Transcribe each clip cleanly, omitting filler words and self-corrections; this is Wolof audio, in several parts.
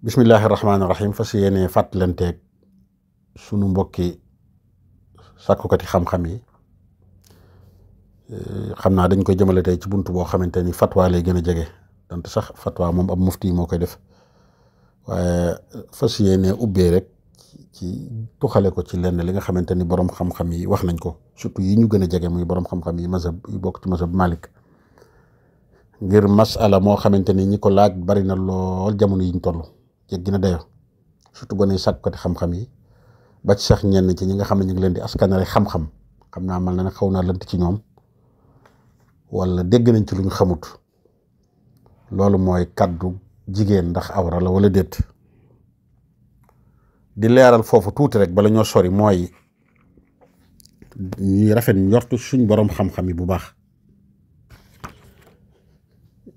bismillahi rahmaani rahim fas yéene fàttalanteeg sunu mbokki sàkkukati xam-xam yi xam naa dañ koy jëmale tey ci bunt boo xamante ni fatwa lay gën a jege donte sax fatwa moom ab mufti moo koy def waaye fas yéene ubbee rek ci tuxale ko ci lenn li nga xamante ni borom xam-xam yi wax nañ ko surtout yi ñu gën a jege muy borom xam-xam yi mazhab yi bokk ci mazhab Malik ngir masala moo xamante ni ñi ko laaj bari na lool jamono yi ñu toll. jéggi na dayo surtout gone sàkkati xam-xam yi ba ci sax ñenn ci ñi nga xam ne ñu ngi leen di askanale xam-xam xam naa mal na ne xaw naa lënt ci ñoom wala dégg nañ ci lu ñu xamut loolu mooy kaddu jigéen ndax awra la wala déet di leeral foofu tuuti rek bala ñoo sori mooy ñuy rafet njortu suñ borom xam-xam yi bu baax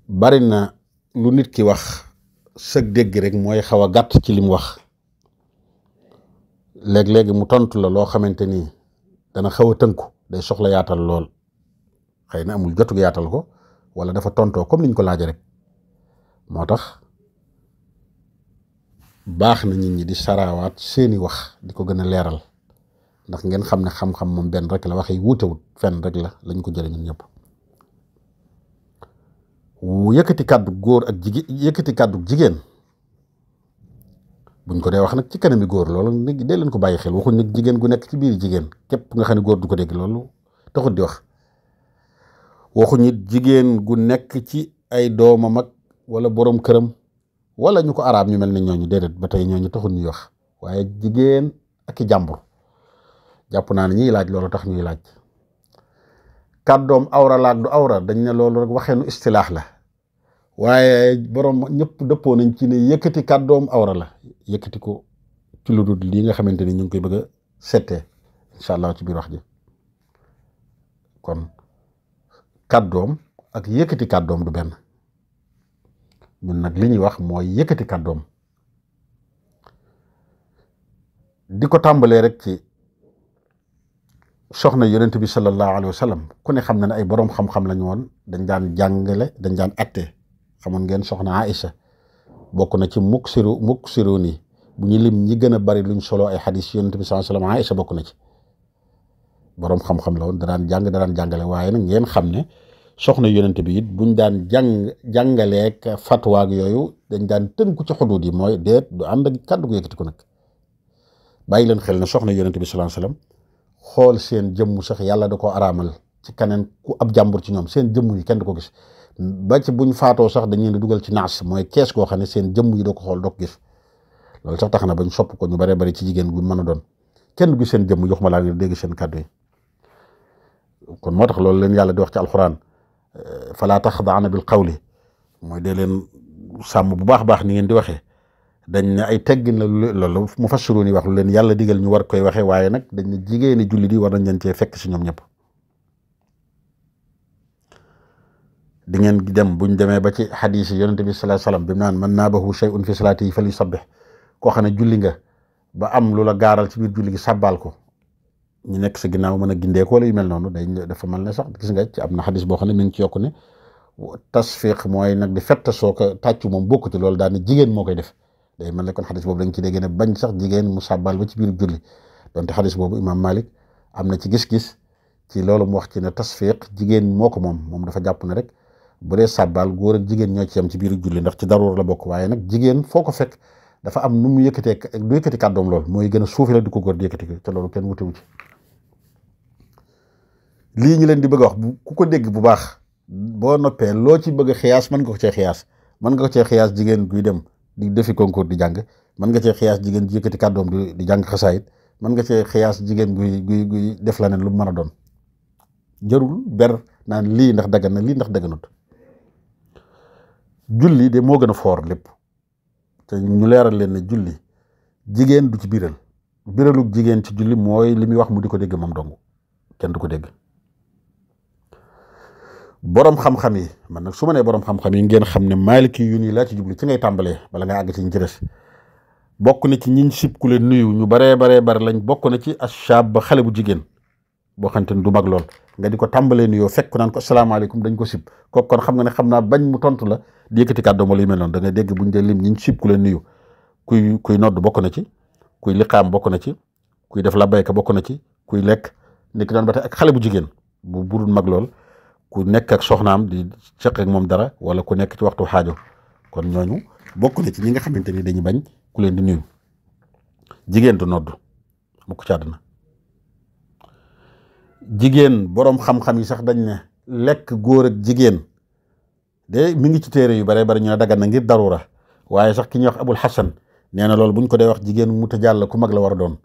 bari na lu nit ki wax sëg dégg rek mooy xaw a gàtt ci li mu wax léeg-léegi mu tontu la loo xamante ni dana xaw a tënku day soxla yaatal lool xëy na amul jotug yaatal ko wala dafa tontoo comme niñ ko laaje rek moo tax baax na nit ñi di saraawaat seeni wax di ko gën a leeral ndax ngeen xam ne xam-xam moom benn rek la wax yi wuutewut fenn rek la lañ ko jëlee ñun ñëpp yëkkati kàddu góor ak jigéen yëkkati kàddu jigéen buñ ko dee wax nag ci kanami góor loolu nag dee leen ko bàyyi xel waxuñ nag jigéen gu nekk ci biir jigéen képp nga xam ne góor du ko dégg loolu taxut di wax waxuñ it jigéen gu nekk ci ay doomam ak wala borom këram wala ñu ko araab ñu mel ne ñooñu déedéet ba tey ñooñu taxut ñuy wax waaye jigéen ak i jàmbur jàpp naa ne ñiy laaj loolu tax ñuy laaj kàddoom awra laag du awra dañ ne loolu rek waxeenu istilaax la waaye borom ñëpp dëppoo nañ ci ne yëkkati kàddoom awra la yëkkati ko ci lu dul lii nga xamante ni ñu ngi koy bëgg a settee incha allah ci biir wax ji kon kàddoom ak yëkkati kàddoom du benn ñun nag li ñuy wax mooy yëkkati kàddoom di ko tàmbalee rek ci soxna yonent bi sallallahu alayhi wa sallam ku ne xam na ne ay borom xam-xam lañu woon dañ daan jàngale dañ daan atte xamoon ngeen soxna Aïcha bokk na ci muksiru nii bu ñu lim ñi gën a bari luñ solo ay xadis yonent bi sallallahu alayhi wa sallam Aïcha bokk na ci borom xam-xam la woon da daan jàngale waaye nag ngeen xam ne soxna yonent bi it buñ daan jàngaleek fatwaag yooyu dañ daan tënku ci xuduud yi mooy déet du ànd ak kàddu gu yëkkati ko nag bàyyi leen xel ne soxna yonent bi sallallahu alayhi wa sallam xool seen jëmm sax yàlla da ko araamal ci keneen ku ab jàmbur ci ñoom seen jëmm yi kenn du ko gis ba ci buñ faatoo sax dañu leen di dugal ci naas mooy kees goo xam ne seen jëmm yi doo ko xool doo ko gis loolu sax tax na bañ sopp ko ñu baree bari ci jigéen gu mën a doon kenn du gis seen jëmm yox ma laa ngir dégg seen kàddu yi kon moo tax loolu leen yàlla di wax ci alxuraan falaa taxdaana bil qawli mooy dee leen sàmm bu baax baax ni ngeen di waxee dañ ne ay teggin la loolu mu fassiru ni wax lu leen yàlla digal ñu war koy waxee waaye nag dañ ne jigéeni julli di war nañ leen cee fekk si ñoom ñëpp di ngeen dem buñ demee ba ci xadiis yi yonente bi sallallahu alayhi wasallam bi mu naan man naabahu shay'un fi salaatihi falyusabbih koo xam ne julli nga ba am lu la gaaral ci biir julli gi sàbbaal ko ñu nekk sa ginnaaw mën a gindee ko wala yu mel noonu dafa mel ne sax gis nga ci am na xadiis boo xam ne mi ngi ci yokku ne tasfiq mooy nag di fetta soo ko tàccu moom bokku ci loolu daal ne jigéen moo koy def day mel ne kon xadis boobu dañ ci dégg ne bañ sax jigéen mu sàbbal ba ci biir julli donte xadis boobu imaam Malik am na ci gis-gis ci loolu mu wax ci ne tasfiq jigéen moo ko moom dafa jàpp ne rek bu dee sàbbal góor ak jigéen ñoo ci yam ci biir julli ndax ci daruur la bokk waaye nag jigéen foo ko fekk dafa am nu mu yëkkatee du yëkkati kàddoom lool mooy gën a suufi la di ko góor di yëkkati te loolu kenn wutewu ci lii ñu leen di bëgg a wax ku ko dégg bu baax boo noppee loo ci bëgg a xiyaas mën nga ko cee xiyaas jigéen guy dem di defi concours di jàng mën nga cee xiyaas jigéen ji yëkkati kàddoom di jàng xasaayit mën nga cee xiyaas jigéen guy def la ne lu mu mën a doon jarul ber naan lii ndax daggan na lii ndax dagganut julli de moo gën a foor lépp te ñu leeral leen ne julli jigéen du ci biralug jigéen ci julli mooy li muy wax mu di ko dégg moom dong kenn du ko dégg borom xam-xam yi man nag su ma nee borom xam-xam yi ngeen xam ne maaliki yu nii laa ci jublu ci ngay tàmbalee bala ngay àgg ci ñu ci des bokk na ci ñiñ sib ku leen nuyu ñu baree lañ bokk na ci ashab ba xale bu jigéen boo xamante ni du mag lool nga di ko tàmbalee nuyoo fekk naan ko asalaamaaleykum dañ ko sib kooku kon xam nga ne xam naa bañ mu tontu la di yëkkati kàddoom wala yu mel noonu da ngay dégg buñ dee lim ñiñ sib ku leen nuyu kuy nodd bokk na ci, kuy liqaam bokk na ci, kuy def labbayka bokk na ci, kuy lekk nekk doon ba tey ak xale bu jigéen bu budul mag lool, ku nekk ak soxnaam di seq ak moom dara, wala ku nekk ci waxtu xaajo. kon ñooñu bokk na ci ñi nga xamante ni dañuy bañ ku leen di nuyu. jigéen du nodd mukk ci àdduna. jigéen boroom xam-xam yi sax dañ ne lekk góor ak jigéen de mi ngi ci téere yu bare bari ñu ne dagan na ngir darura, waaye sax ki ñuy wax Abul Hasan nee na loolu buñ ko dee wax jigéen mu ta jàll ku mag la war a doon.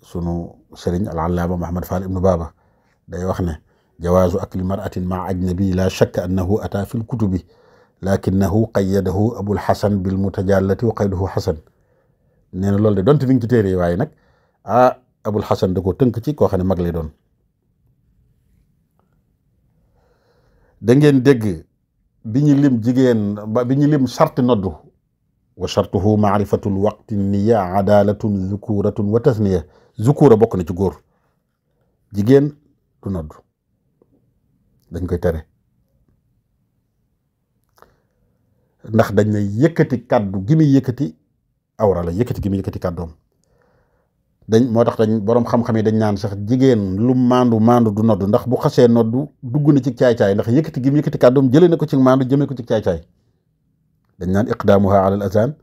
sunu sëriñ al-allaama Muhammad Fall ibnu Baaba day wax ne jawaazu akli mar'atin maa ajnabi la shakka annahu ata fi lkutubi lakinnahu qayyadahu Abul Hasan bil mutajallati wa qayduhu Hasan. nee na loolu de donte mi ngi ci téere yi waaye nag Abul Hasan da ko tënk ci koo xam ne mag lay doon. da ngeen dégg bi ñu lim jigéen bi ñu lim sarti noddu wa shartuhu maarifatul waqti niya adalatun zukuratun wa tasniya. zukura bokk na ci góor, jigéen du noddu dañ koy tere ndax dañ ne yëkkati kàddu gi muy yëkkati awra la, yëkkati gi muy yëkkati kàddoom moo tax dañ boroom xam-xam yi dañ naan sax jigéen lu maandu du noddu ndax bu xasee noddu dugg na ci caay-caay, ndax yëkkati gi mu yëkkati kàddoom jëlee na ko ci maandu jëmee ko ci caay-caay. dañ naan iqdaamuha ala al azan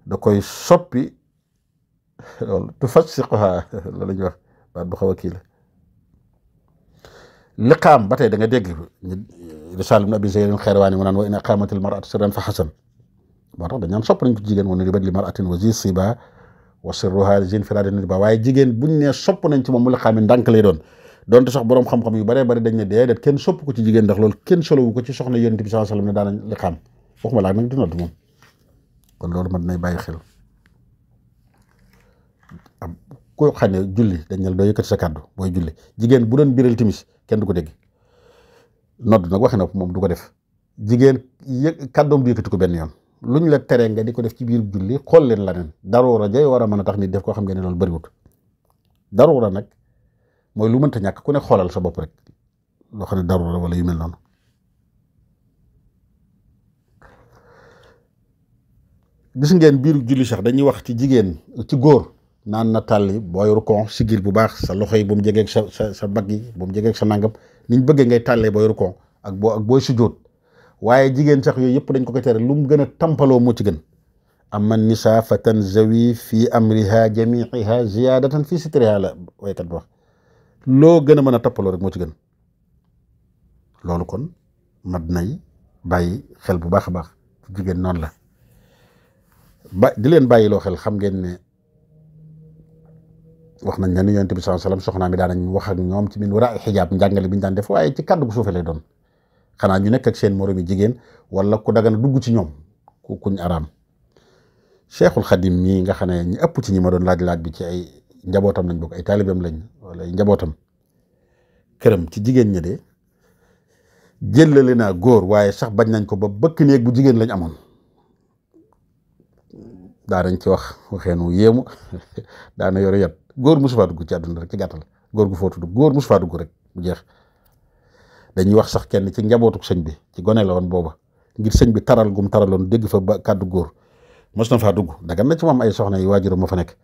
da koy soppi loolu tufassiquha loolu la ñuy wax baat bu xaw a kii la. liqaam ba tey da nga dégg risaal ibn abi zayd al-Xayrawaani mu naan wa in aqaamatil mar'atu sirran fa xasan. moo tax dañ naan sopp nañ ko jigéen woon ribat li mar'atin wa zi siba wa sirruha zin firada niba, waaye jigéen buñ ne sopp nañ ci moom mu liqaam ndànk lay doon. donte sax boroom xam-xam yu baree bari dañ ne déedéet kenn sopp ko ci jigéen ndax loolu kenn solowu ko ci soxna Yonent bi sallallahu alayhi wasallam ne daanañ liqaam, waxuma laa nag di nodd moom. kon loolu man nay bàyyi xel. koo xam ne julli dañ ne la doo yëkkati sa kàddu booy julli. jigéen bu doon biral timis kenn du ko dégg, nodd nag waxi na moom du ko def. jigéen kàddoom du yëkkati ko benn yoon. luñ la tere nga di ko def ci biir julli xool leen la neen daruura jay war a mën a tax nit def koo xam ngeen ne loolu bëriwut. daruura nag mooy lu mënta ñàkk ku ne xoolal sa bopp rek loo xam ne daruura wala yu mel noonu. gis ngeen biiru julli sax dañuy wax ci jigéen ci góor naan na tàlli booy rukon sigil bu baax sa loxo yi bu mu jegeeg sa bag yi bu mu jegeeg sa nangam niñ bëggee ngay tàllee booy rukon ak booy sujjóot. waaye jigéen sax yooyu yëpp dañ ko koy tere lu mu gën a tampaloo moo ci gën. amma nisa fa tanzawi fi amriha jamiiha ziyadatan fi sitriha la waykat bi wax. loo gën a mën a tappaloo rek moo ci gën. loolu kon mat nay bàyyi xel bu baax a baax jigéen noonu la. di leen bàyyi loo xel xam ngeen ne wax nañ ne Yonent bi sallallahu alayhi wasallam soxnaa mi daan nañ wax ak ñoom ci min wara xijaab njàngale bi ñu daan def, waaye ci kàddu gu suufe lay doon. xanaa ñu nekk ak seen moromi jigéen wala ku dagana dugg ci ñoom kuñ araam. Cheikhul Xadim mii nga xam ne ñi ëpp ci ñi ma doon laaj bi ci ay njabootam lañ bokk, ay taalibeem lañ wala ay njabootam. këram ci jigéen ñi de jëlale naa góor, waaye sax bañ nañ ko ba bëkk néeg bu jigéen lañ amoon. daanañ ci wax waxeenu yéemu daana yore yat góor mosu faa dugg ci àdduna rek ci gàttal góor gu footu dugg góor mosu faa dugg rek bu jeex. dañuy wax sax kenn ci njabootuk sëñ bi ci gone la woon booba ngir sëñ bi taral gum taraloon dégg fa ba kàddu góor mos na faa dugg dagan na ci moom ay soxna yu waajuram ma fa nekk.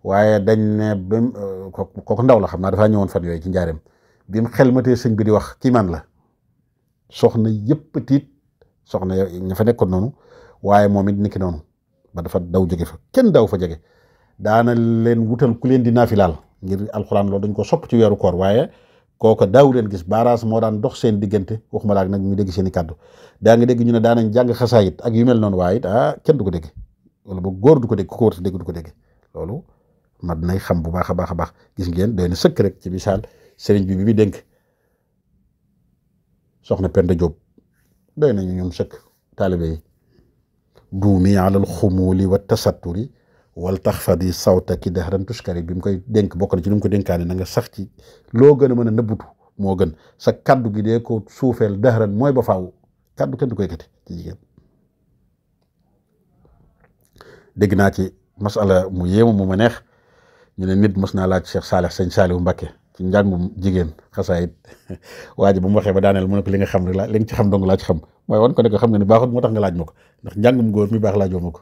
waaye dañ ne ba kooku ndaw la xam naa dafaa ñëwoon fan yooyu ci njaareem bi mu xel matee sëñ bi di wax kii man la soxna yëpp tiit soxna ña fa nekkoon noonu, waaye moom it niki noonu ba dafa daw jóge fa kenn daw fa jege. daana leen wutal ku leen di naafilaal ngir alxuraan loolu dañ ko sopp ci weeru koor, waaye kooka daaw leen gis baaraas moo daan dox seen diggante waxuma laak nag ñu dégg seen i kàddu. daa nga dégg ñu ne daanañ jàng xasaayit ak yu mel noonu, waaye it kenn du ko dégg wala ba góor du ko dégg ku ko war a dégg du ko dégg. loolu mat nay xam bu baax a baax a baax. gis ngeen doy na sëkk rek ci misaal sëriñ bi bi dénk soxna Penda Diop doy nañu ñun sëkk taalibe yi. duumi alal xumuli wa tasatturi wal taxfadi sawtaki dahran tuskari bi mu koy dénk bokk na ci ni mu ko dénkaane na nga sax ci loo gën a mën a nëbbutu moo gën sa kaddu gi dee ko suufeel dahran mooy ba faaw kaddu kenn du koy yëkkati ci jigéen. dégg naa ci masala mu yéemu mu ma neex ñu ne nit mos naa laaj Cheikh Saalih sëñ Saalihu Mbakke ci njàngum jigéen xasaayit waa ji bu mu waxee ba daaneel mu ne ko li nga xam rek li nga ci xam dong laa ci xam mooy wan ko ne ko xam nga ni baaxut moo tax nga laaj ma ko ndax njàngum góor mi baax laajoo ma ko.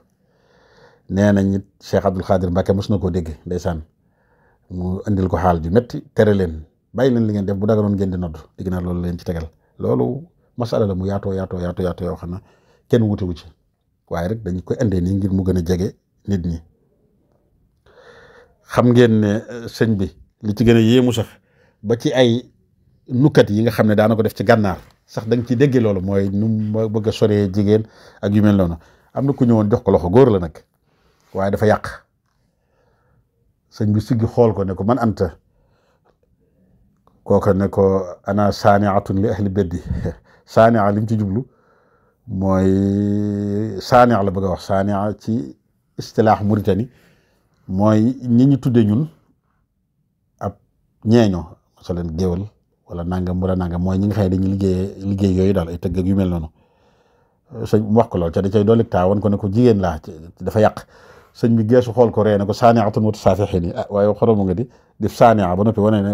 nee nañ it Cheikh Abdul Xaadir Mbàkke mos na koo dégg ndeysaan mu indil ko xaal ju métti tere leen bàyyi leen li ngeen def bu daganoon ngeen di nodd digg naa loolu leen ci tegal loolu masala la mu yaatoo yoo xam ne kenn wutewu ci waaye rek dañu koy indee nii ngir mu gën a jege nit ñi. xam ngeen ne sëñ bi li ci gën a yéemu sax ba ci ay nukkat yi nga xam ne daana ko def ci gànnaar sax da nga ciy déggee loolu mooy nu mu bëgg a soree jigéen ak yu mel noonu. am na ku ñëwoon jox ko loxo góor la nag waaye dafa yàq sëñ bi siggi xool ko ne ko man anta kooka ne ko ana saaniatun li ahli beddi saania li mu ci jublu mooy saania la bëgg a wax saania ci istilaax Mauritanie mooy ñi ñu tudde ñun ab ñeeño so leen géwal wala nangam mooy ñi nga xam ne dañuy liggéey yooyu daal ay tëgg ak yu mel noonu sëñ mu wax ko lool ca da cay dolli taawoon ko ne ko jigéen laa dafa yàq sëñ bi geesu xool ko ree ne ko saaniatun mutasaafihiin yi waaye xoromu nga di saania ba noppi wane ne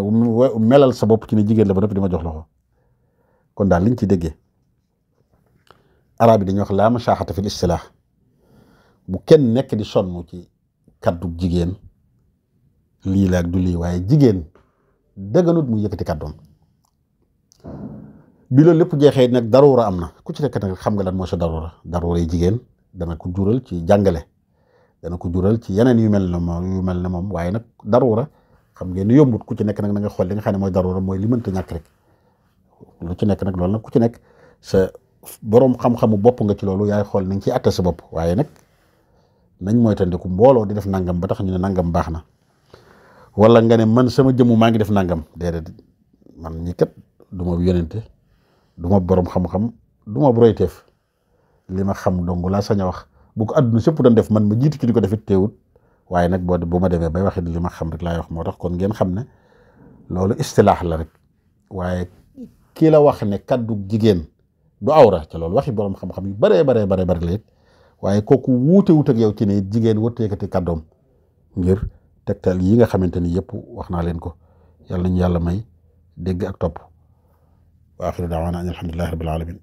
melal sa bopp ci ne jigéen la ba noppi di ma jox loxo kon daal liñ ci déggee arab yi dañuy wax laa mashaaxata fil istilaax bu kenn nekk di sonn ci kaddu jigéen lii la ak du lii waaye jigéen dëgganut mu yëkkati kaddoom bi loolu lépp jeexee nag daruura am na ku ci nekk nag xam nga lan moo sa daruura yi jigéen dana ko jural ci jàngale dana ko jural ci yeneen yu mel ne moom waaye nag daruura xam ngeen ni yombut ku ci nekk nag na nga xool li nga xam ne mooy daruura mooy li mënta ñàkk rek lu ci nekk nag loolu nag ku ci nekk sa boroom xam-xamu bopp nga ci loolu yaay xool ni nga ciy atte sa bopp waaye nag nañ mooy tandiku mbooloo di def nangam ba tax ñu ne nangam baax na wala nga ne man sama jëmmu maa ngi def nangam déedéet man ñi kat du ma yonente du ma borom xam-xam du ma royteef li ma xam dong laa sañ a wax bu ko àdduna sëpp doon def man ma jiitu ci di ko defit teewut waaye nag bu ma demee bay waxee li ma xam rek laay wax moo tax kon ngeen xam ne loolu istilaax la rek waaye kii la wax ne kaddu jigéen du awra ca loolu waxi borom xam-xam yu baree la it waaye kooku wuute wut ak yow ci ne jigéen wut yëkkati kaddoom ngir tegtal yi nga xamante ni yëpp wax naa leen ko yàlla nañu yàlla may dégg ak topp wa axiru daawaana an alhamdulillahi rabbil alamin